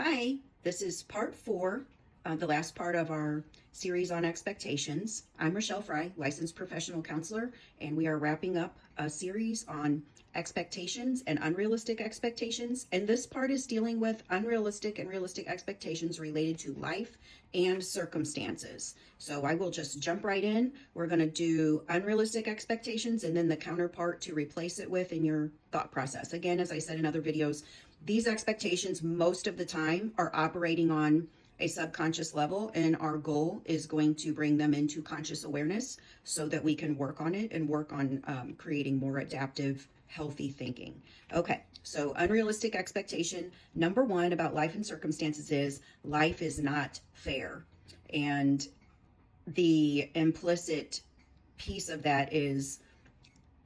Hi, this is part four, the last part of our series on expectations. I'm Rochelle Fry, licensed professional counselor, and we are wrapping up a series on expectations and unrealistic expectations. And this part is dealing with unrealistic and realistic expectations related to life and circumstances. So I will just jump right in. We're going to do unrealistic expectations and then the counterpart to replace it with in your thought process. Again, as I said in other videos, these expectations most of the time are operating on a subconscious level, and our goal is going to bring them into conscious awareness so that we can work on it and work on creating more adaptive, healthy thinking. Okay, so unrealistic expectation number one about life and circumstances is life is not fair. And the implicit piece of that is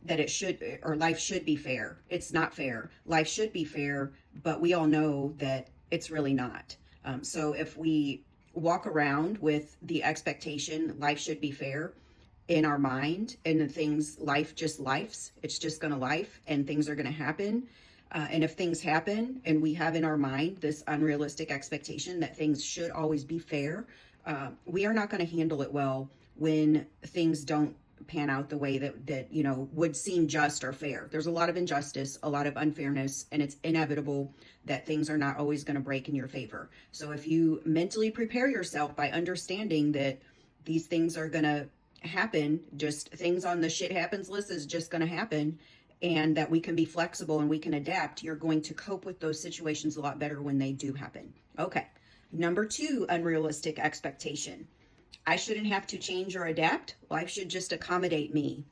that it should, or life should be fair. It's not fair. Life should be fair, but we all know that it's really not. So if we walk around with the expectation life should be fair in our mind, and the things, life just lifes, it's just gonna life and things are gonna happen. And if things happen and we have in our mind this unrealistic expectation that things should always be fair, we are not gonna handle it well when things don't pan out the way that would seem just or fair. There's a lot of injustice, a lot of unfairness, and it's inevitable that things are not always going to break in your favor. So if you mentally prepare yourself by understanding that these things are going to happen, just things on the shit happens list is just going to happen, and that we can be flexible and we can adapt, you're going to cope with those situations a lot better when they do happen. Okay. Number two, unrealistic expectation. I shouldn't have to change or adapt. Life should just accommodate me.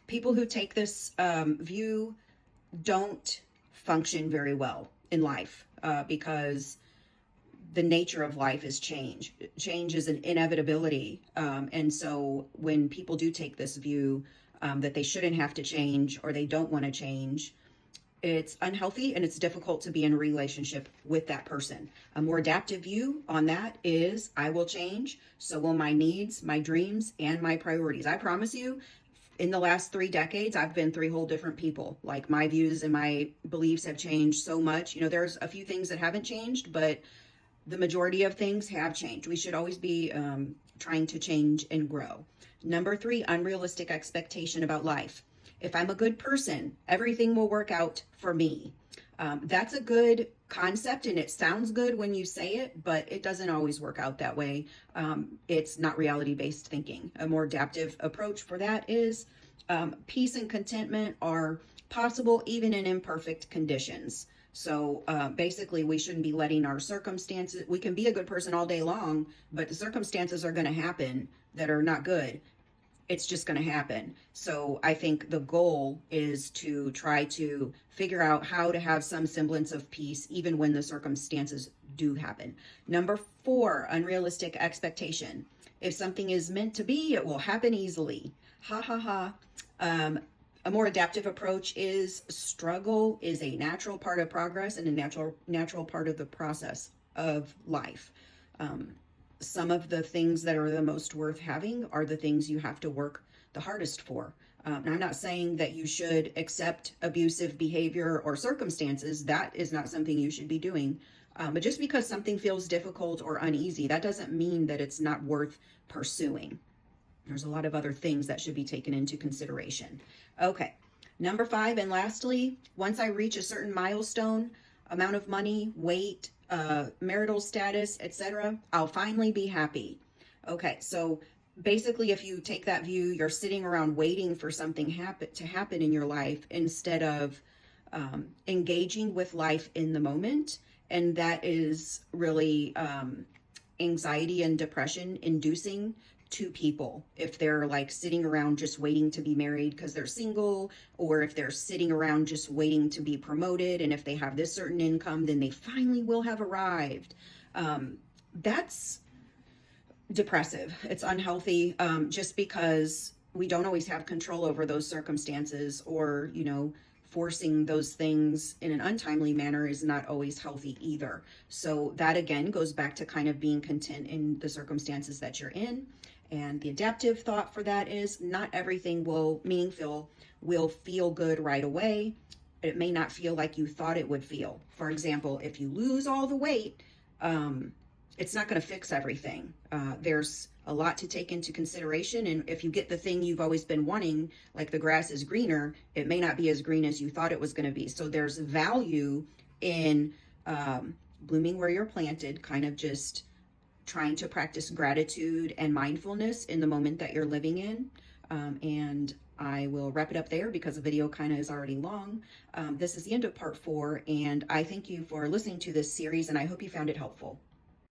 People who take this view don't function very well in life because the nature of life is change. Change is an inevitability. And so when people do take this view that they shouldn't have to change or they don't want to change, it's unhealthy and it's difficult to be in a relationship with that person. A more adaptive view on that is I will change, so will my needs, my dreams, and my priorities. I promise you, in the last 3 decades, I've been 3 whole different people. Like, my views and my beliefs have changed so much. There's a few things that haven't changed, but the majority of things have changed. We should always be trying to change and grow. Number 3, unrealistic expectation about life. If I'm a good person, everything will work out for me. That's a good concept and it sounds good when you say it, but it doesn't always work out that way. It's not reality-based thinking. A more adaptive approach for that is peace and contentment are possible even in imperfect conditions. So basically, we shouldn't be letting our circumstances, we can be a good person all day long, but the circumstances are going to happen that are not good. It's just going to happen. So I think the goal is to try to figure out how to have some semblance of peace even when the circumstances do happen. Number 4, unrealistic expectation. If something is meant to be, it will happen easily. Ha ha ha. A more adaptive approach is struggle is a natural part of progress and a natural part of the process of life. Some of the things that are the most worth having are the things you have to work the hardest for. I'm not saying that you should accept abusive behavior or circumstances. That is not something you should be doing. But just because something feels difficult or uneasy, that doesn't mean that it's not worth pursuing. There's a lot of other things that should be taken into consideration. Okay, number 5, and lastly, once I reach a certain milestone, amount of money, weight, marital status, etc., I'll finally be happy. Okay, so basically, if you take that view, you're sitting around waiting for something to happen in your life instead of engaging with life in the moment, and that is really anxiety and depression inducing to people if they're like sitting around just waiting to be married because they're single, or if they're sitting around just waiting to be promoted, and if they have this certain income then they finally will have arrived. That's depressive. It's unhealthy, just because we don't always have control over those circumstances, or forcing those things in an untimely manner is not always healthy either. So that again goes back to kind of being content in the circumstances that you're in. And the adaptive thought for that is not everything will feel good right away. it may not feel like you thought it would feel. For example, if you lose all the weight, it's not going to fix everything. There's a lot to take into consideration. And if you get the thing you've always been wanting, like the grass is greener, it may not be as green as you thought it was going to be. So there's value in blooming where you're planted, kind of just trying to practice gratitude and mindfulness in the moment that you're living in. And I will wrap it up there because the video kind of is already long. This is the end of part 4, and I thank you for listening to this series, and I hope you found it helpful.